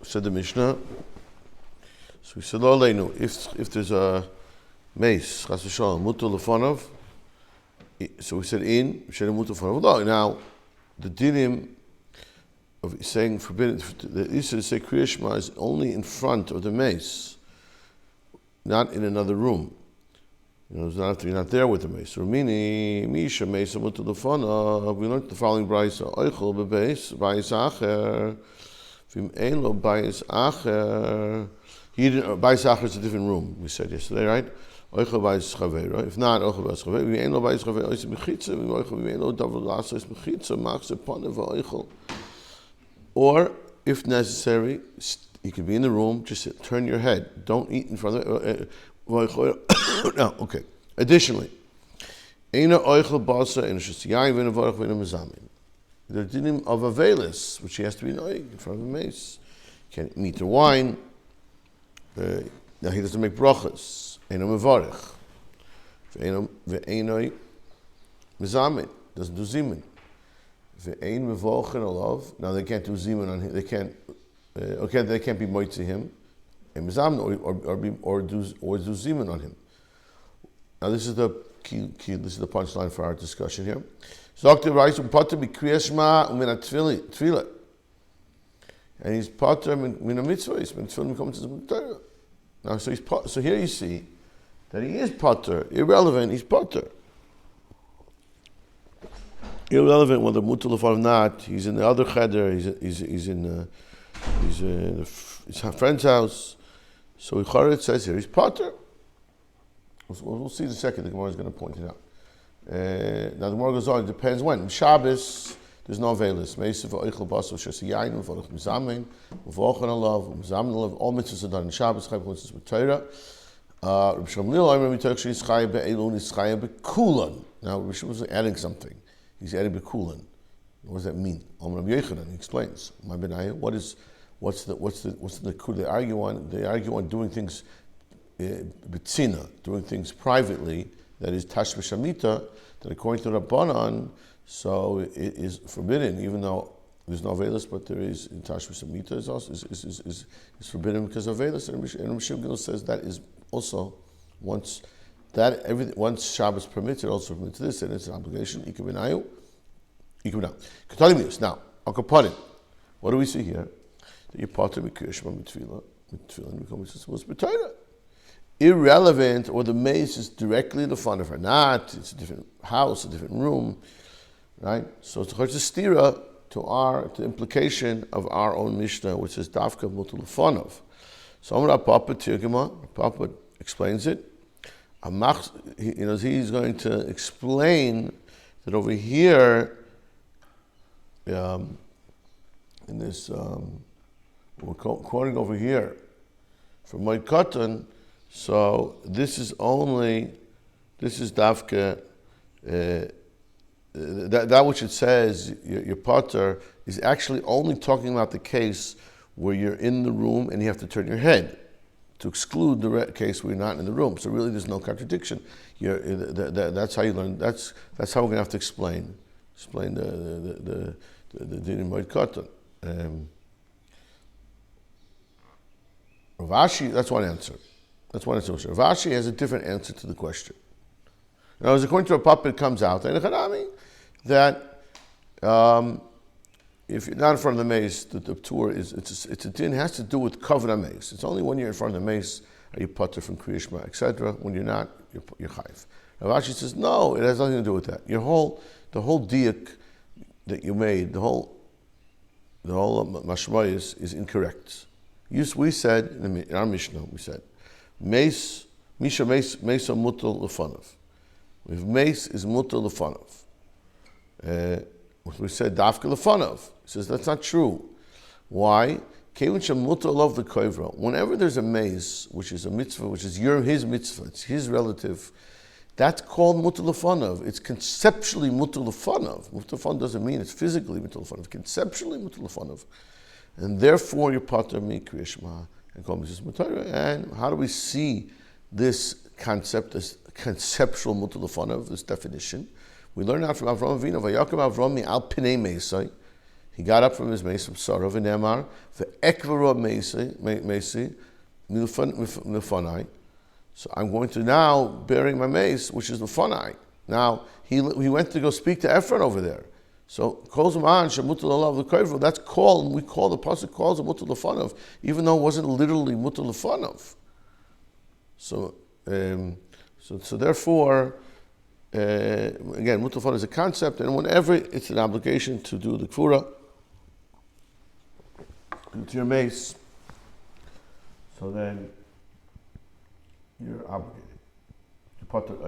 said the Mishnah. So we said, Lo Aleinu, if there's a mace, Chas v'shalom, mutar lefanov, so we said in, we said mutar lefanov. Now, the dinim of saying forbidden, the Issa to say Kriya Shema is only in front of the mace, not in another room. You know, it's not after you're not there with the mace. Rumini, Misha, Mesa, mutar lefanov. We learned the following brayso: Oichel bebeis, bayis acher, v'im ein lo bayis acher. Bayis acher is a different room. We said yesterday, right? Oichel bayis chavera. If not, oichel bayis chavera. V'im ein lo bayis chavera. Oichel mechitza. V'im ein lo davar l'asa mechitza. Machze panav v'oichel. Or, if necessary, you can be in the room. Just sit, turn your head. Don't eat in front of it. No, okay. Additionally, Eina oichel basa and shesiyai v'nevarach v'nemezamin. The dinim of avelis, which he has to be noig in front of a mace. Can't eat the wine. Now he doesn't make brachos. Eina mevarach. Ve'eina mezamin. Doesn't do zimun. Ve'ein mevochen olav. Now they can't do zimun on him. They can't. They can't be moit to him. And mezamin or do zimun on him. Now this is the key. This is the punchline for our discussion here. Zokte Reis Pater be Kriya Shema u'min Tefillah, and he's Pater min a mitzvah. He's min Tefillah comes to the Torah. Now, so here you see that he is Pater, irrelevant. He's Pater, irrelevant whether mutar lefanov or not. He's in the other cheder. He's in his friend's house. So it says here he's Pater. We'll see in a second. The Gemara is going to point it out. Now the Gemara goes on. It depends when. Shabbos, there's no veilus. Meisiv oichel baso shesiyayin v'orach mizamin v'vochen alav v'mizamin alav. All mitzvahs are done in Shabbos. Chayv mitzvahs with Torah. Rabbi Shamliel Omer mitoch she's chayav be'elun is chayav be'kulan. Now Rabbi Shamliel was adding something. He's adding be'kulan. What does that mean? Omer Rabbi Yechanan, he explains. My benayah. What's the argue on doing things betzina, doing things privately, that is tashma shamita, that according to Rabbanan, so it is forbidden, even though there's no veilus, but there is in tashma shamita is also is forbidden because of veilus. And Rav Moshe Binyomin says that is also once Shabbos permits it, also permits this, and it's an obligation. Ikabinayu. Now, Akaparin. What do we see here? That you're part of the Kriya Shema Mitzvah, and becomes supposed to be Torah. Irrelevant, or the mace is directly in the front of her. Not, it's a different house, a different room, right? So it's a stira to the implication of our own Mishnah, which is Dafka mutar lefanov. So Amar Papa Tirgema, Papa explains it. He's going to explain that over here, in this, we're quoting over here from Moed Katan. So this is Dafka, that which it says, your Pater, is actually only talking about the case where you're in the room and you have to turn your head, to exclude the case where you're not in the room. So really there's no contradiction. That's how you learn, that's how we're going to have to explain the din in Moed Katan. Rav Ashi, that's one answer. Rav Ashi has a different answer to the question. Now, as according to a Papa, it comes out that if you're not in front of the mace, the tour it's a din has to do with kavod mace. It's only when you're in front of the mace are you pater from Kriya Shema, etc. When you're not, you're chayv. Rav Ashi says no, it has nothing to do with that. The whole diak that you made, the whole mashmayis is incorrect. We said in our Mishnah, we said mace mutar lefanov. If mace is mutar lefanov, we said dafka lefanov. He says that's not true. Why? Whenever there's a mace, which is a mitzvah, which is his mitzvah, it's his relative, that's called mutar lefanov. It's conceptually mutar lefanov. Mutar lefanov doesn't mean it's physically mutar lefanov. Conceptually mutar lefanov. And therefore, you're pater mi Kriya Shema and kol mitzvos Torah. And how do we see this concept, this conceptual mutar lefanov, this definition? We learn out from Avram Avinu. Vayakom Avram mi al pinei meisai. He got up from his mace from Sarah v'nemar ve'ekvaro mesi milufanai. So I'm going to now burying my mace, which is lufanai. Now he went to go speak to Ephron over there. So kol zman shemutar l'alav l'kover. That's called. We call the pasuk calls it mutar l'fanav, even though it wasn't literally mutar l'fanav. So therefore. Again, mutar l'fanav is a concept, and whenever it's an obligation to do the kfura, to your mace, so then you're obligated.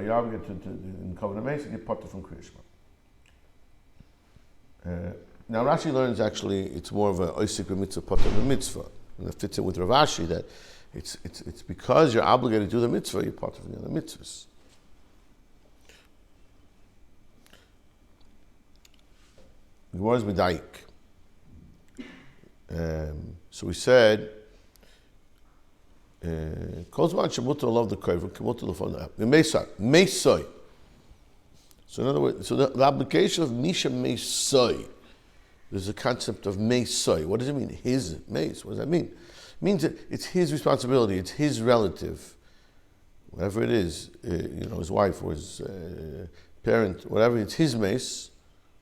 You're obligated to cover the mace and get potter from Kriya Shema. Now Rashi learns actually it's more of a oisik mitzvah potter than mitzvah, and it fits in with Rav Ashi that it's because you're obligated to do the mitzvah, you're potter from the other mitzvahs. The Gemara is medayik. So we said, "Kol zman shemutar l'alav l'kover k'mutar l'fanav." The meisai. So in other words, so the application of misha meisai, there's a concept of meisai. What does it mean? His mace. What does that mean? It means that it's his responsibility. It's his relative, whatever it is. His wife or his parent, whatever. It's his mace.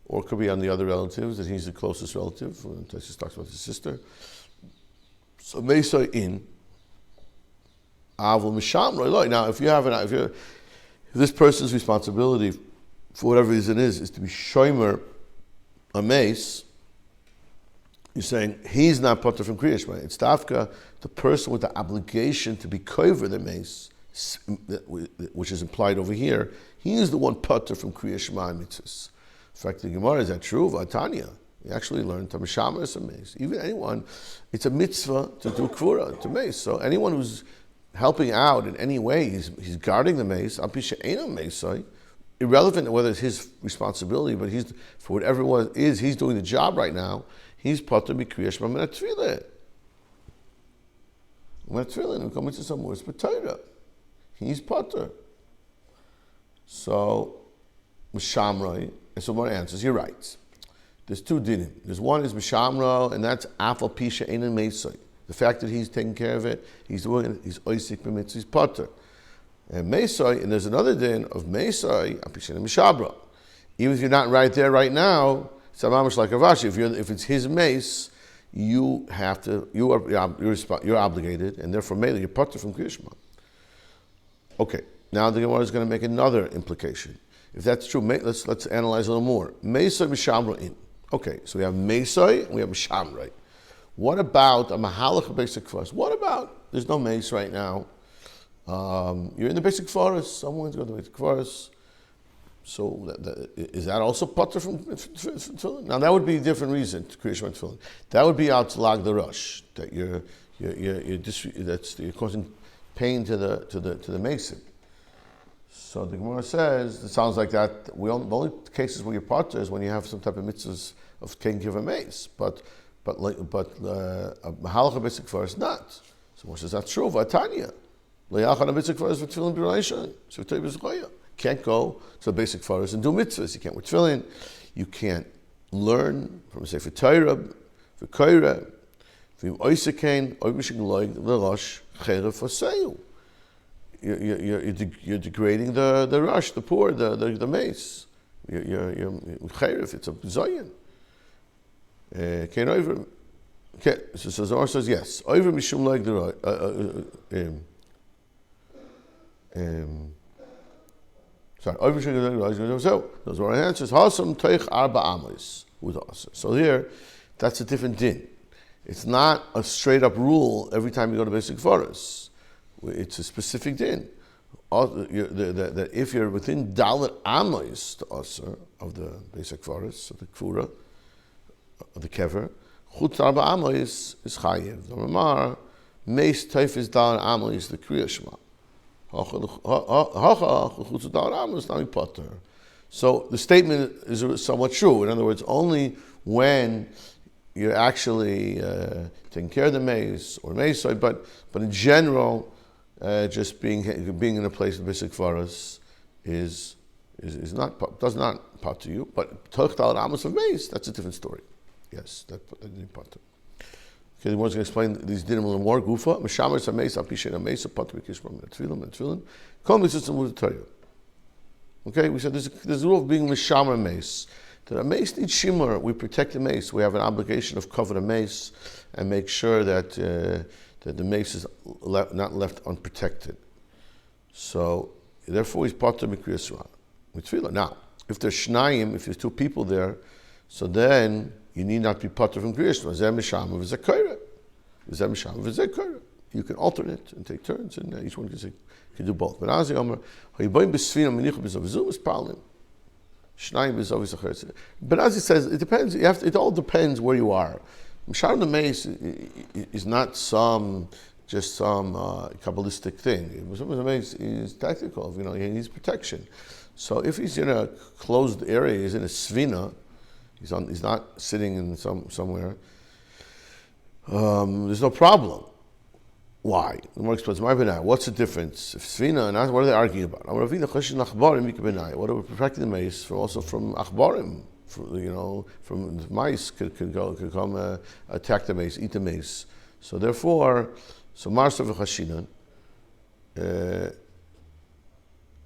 Or it could be on the other relatives, that he's the closest relative. Tosfos talks about his sister. So Meisai in Avul Mishamra. Now, if this person's responsibility, for whatever reason is to be shomer a mace, you're saying he's not potter from Kriya Shema. It's Dafka, the person with the obligation to be kover the mace, which is implied over here. He is the one potter from Kriya Shema mitzvahs. In fact, the Gemara, is that true? Vatanya. We actually learned Tamashama is a mace. Even anyone, it's a mitzvah to do kvura, to mace. So anyone who's helping out in any way, he's guarding the mace, irrelevant whether it's his responsibility, but he's, for whatever it is, he's doing the job right now, he's potter b'kriyas shema min ha-tefillah. Min ha-tefillah, we come into some words, but Torah. He's potter. So, Mishamroi, and so one answers, you're right. There's two dinim. There's one is Mishamra, and that's Afal Pisha Einan Meisai. The fact that he's taking care of it, he's doing it, he's oisik b'mitzvah, he's potter. And Meisai, and there's another din of Meisai, Pisha Einan Mishabra. Even if you're not right there right now, it's mamash like Ravashi. If it's his mace, you're obligated, and therefore Meila, you're potter from Kriyashma. Okay, now the Gemara is going to make another implication. If that's true, let's analyze a little more. Meisai Mishamra in. Okay, so we have Meisai and we have Mishamra. What about a Mahalach basic forest? What about, there's no mace right now. You're in the basic forest, someone's going to the basic forest. So is that also potter from tefillin? Now that would be a different reason to create Shema tefillin. That would be out to lag the rush, that you're causing pain to the mason. So the Gemara says, it sounds like that, the only cases where you're potter is when you have some type of mitzvahs of taking care of a mace. But a halacha basic for is not. So Moshe says, that's true, Vatanya. Le'achan basic for is for tefillin b'reisha. So you can't go to the basic forest and do mitzvahs. You can't wear tefillin. You can't learn from a Sefer Torah, v'koira, v'im oisekain, oibishing loig, l'rosh, cherev v'seyu. You're degrading the rush, the poor, the mace. You're chayrif, it's a zayin. So Zohar says yes. Over mishum like the sorry. Over mishum like the so Zohar answers hasam teich arba amos with us. So here, that's a different din. It's not a straight up rule every time you go to basic forest. It's a specific din. That if you're within dalet amos to Aser of the basic forest, of the kfura, of the kever, chutz arba amos is chayiv. The Ramar, meis teif is dalet amos the kriya shema. Hacha chutz dalet amos nami potter. So the statement is somewhat true. In other words, only when you're actually taking care of the mace or mace, but in general, just being in a place of basic forest does not pot to you. But toch dalet amos of mace, that's a different story. Yes, that didn't pater. Okay, the one's going to explain these dinim a little more. Gufa, Meshamer Sameis, Apishin Ameis, Pater Kishram, Tefillin, Kol Mitzvah Amud HaYomi. Okay, we said there's a rule of being Meshamer Meis. That a mace needs shimur. We protect the mace. We have an obligation of cover the mace and make sure that the mace is not left unprotected. So therefore, he's pater b'kriyas Shema with tefillah. Now, if there's shnayim, if there's two people there, so then you need not be pater from kriyas Shema. Zeh misham v'zeh koireh. Zeh misham v'zeh koireh. You can alternate and take turns, and each one can do both. But as Yomer, hayibayim b'sfina menichu b'zavizum is problem. But as he says, it depends. It all depends where you are. Mishar the mace is not just some kabbalistic thing. The mace is tactical. He needs protection. So if he's in a closed area, he's in a svina. He's not sitting in somewhere. There's no problem. Why? The more explains, what's the difference? If Svina and what are they arguing about? What are we protecting the mace also from achbarim? From mice could come attack the mace, eat the mace. So therefore, Marsav v'chashinan,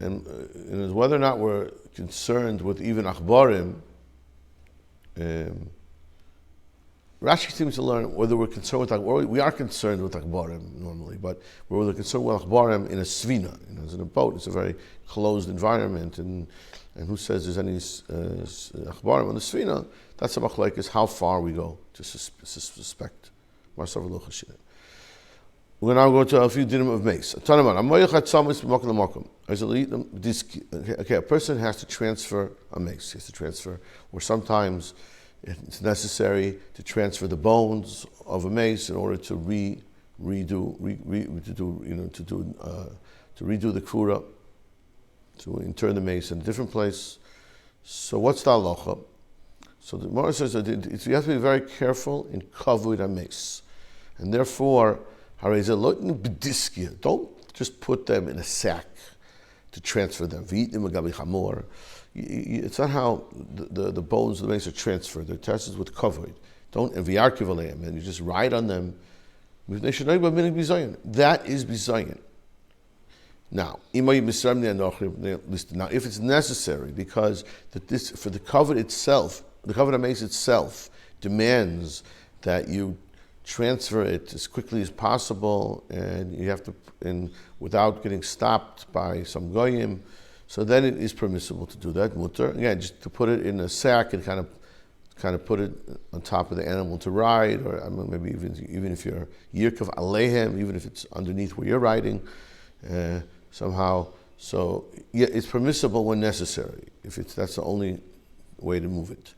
and whether or not we're concerned with even achbarim, Rashi seems to learn whether we're concerned with Akbarim. We are concerned with Akbarim normally, but we're concerned with Akbarim in a svina. As in a boat, it's a very closed environment, and who says there's any Akbarim on the svina? That's a machlek, is how far we go to suspect. We're now going to a few dinim of mace. Okay, a person has to transfer a mace. He has to transfer, or sometimes it's necessary to transfer the bones of a mace in order to redo the kura, to intern the mace in a different place. So what's the halacha? So the Gemara says that you have to be very careful in kavod a mace, and therefore don't just put them in a sack to transfer them. It's not how the bones of the mace are transferred. They're tested with covered. Don't and you just ride on them. That is bizayin. Now, if it's necessary, because for the cover itself, the cover of mace itself demands that you transfer it as quickly as possible, and you have to, without getting stopped by some goyim. So then it is permissible to do that, mutter. Again, just to put it in a sack and kind of put it on top of the animal to ride, or maybe even if you're yirkav alehem, even if it's underneath where you're riding, somehow. So yeah, it's permissible when necessary. That's the only way to move it.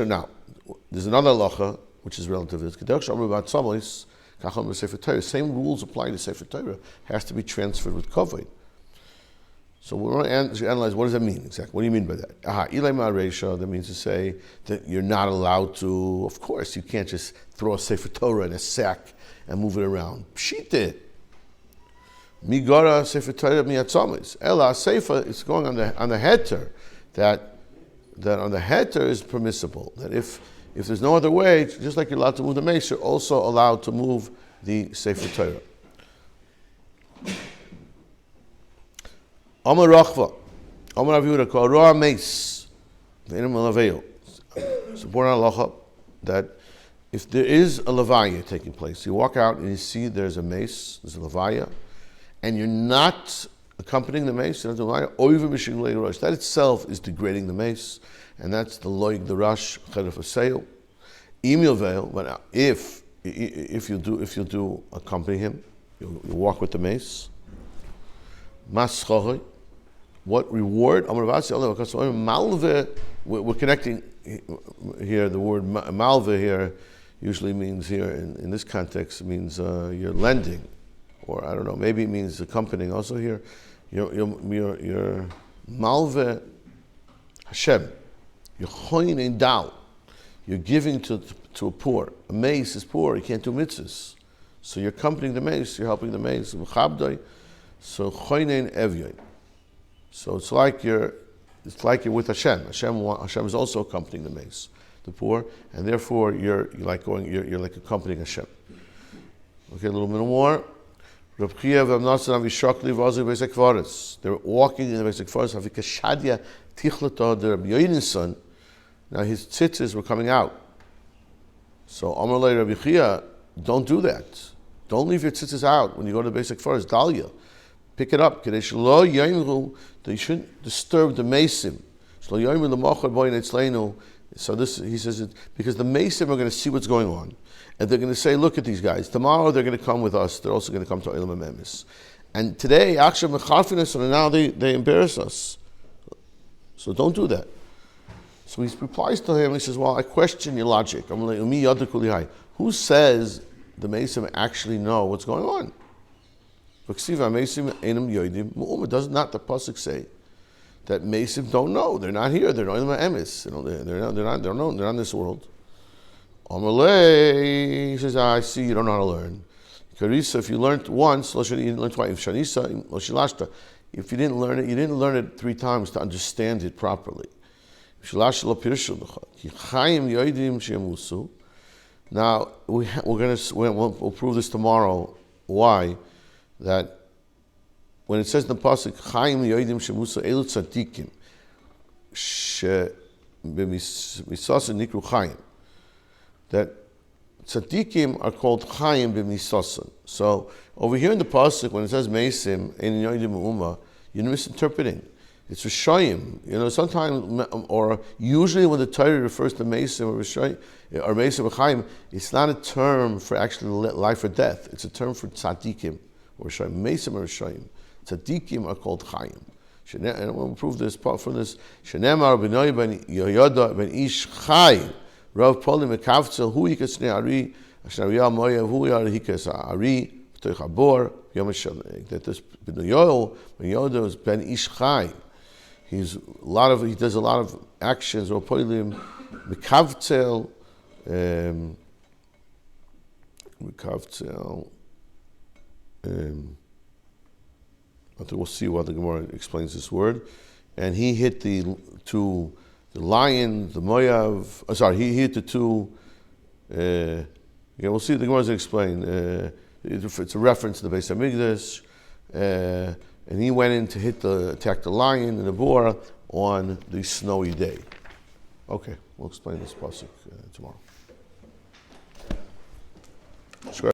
Now, there's another halacha which is relative to this. Same rules apply to Sefer Torah. Has to be transferred with kavod. So we're going to analyze, what does that mean exactly? What do you mean by that? That means to say that you're not allowed to, of course, you can't just throw a Sefer Torah in a sack and move it around. Pshit it. Migara Sefer Torah miatzamis. Ela Sefer is going on the heter, that on the heter is permissible. That if there's no other way, just like you're allowed to move the mace, you're also allowed to move the Sefer Torah. Amar Rachva, Amar Aviuda, Kol Roa Mace, V'Enim Laveo. It's important halacha that if there is a levaya taking place, you walk out and you see there's a mace, there's a levaya, and you're not accompanying the mace, that itself is degrading the mace, and that's the loig the rush chedef aseo. Emil veil, but if you do accompany him, you walk with the mace. Maschachoi, what reward? Malve, we're connecting here. The word malve here usually means here in this context means you're lending, or I don't know, maybe it means accompanying. Also here, you're malve Hashem. You're choinin dal. You're giving to a poor. A mace is poor. He can't do mitzvahs, so you're accompanying the mace. You're helping the mace. So choinin evyon. So it's like you're with Hashem. Hashem is also accompanying the mace. the poor, and therefore you're like accompanying Hashem. Okay, a little bit more. They were walking in the Beis Ekvaris. Now his tzitzis were coming out. So Amar le Rabbi Chia, don't do that. Don't leave your tzitzis out when you go to the Beis Ekvaris. Dalia, pick it up. They shouldn't disturb the mesim. So this, he says, because the mesim are going to see what's going on, and they're going to say, look at these guys. Tomorrow they're going to come with us. They're also going to come to Olam HaMemis. And today, Akshav Mecharfin, and now they embarrass us. So don't do that. So he replies to him, he says, well, I question your logic. I'm like, who says the mesim actually know what's going on? Does not the pasuk say that mesim don't know? They're not here. They're not in the emes. They're not in this world. Amalei, he says, I see you don't know how to learn. Karisa, if you learned once, you learned twice. If you didn't learn it, you didn't learn it 3 times to understand it properly. Now we'll prove this tomorrow. Why? That when it says in the pasuk Chaim Yoidim Shemusa Elu Tzadikim She B'Misasa Nikru Chaim, that Tzadikim are called Chaim B'Misasa. So over here in the pasuk when it says Meisim Ein Yoidim U'uma, you're misinterpreting. It's Rishayim. Sometimes, or usually when the Torah refers to Mesim or Rishayim, or Mesim or Chaim, it's not a term for actually life or death. It's a term for Tzadikim or Rishayim. Mesim or Rishayim. Tzadikim are called Chaim. And we'll prove this from this. Shenemar b'noi ben Yoyada ben Ish Chai. Rav Polim Mekavtzel hu yikas ne'ari ashnariya moya hu yar hikas ari b'toich habor yom hashalek. That this ben Yoyada is ben Ish Chai. He does a lot of actions. Or poilim mikavtzel, I think we'll see what the Gemara explains this word. And he hit the lion, the moyav. He hit the 2. We'll see. The Gemara is going to explain. It's a reference to the Beis Hamikdash. And he went in to attack the lion and the boar on the snowy day. Okay, we'll explain this pasuk tomorrow.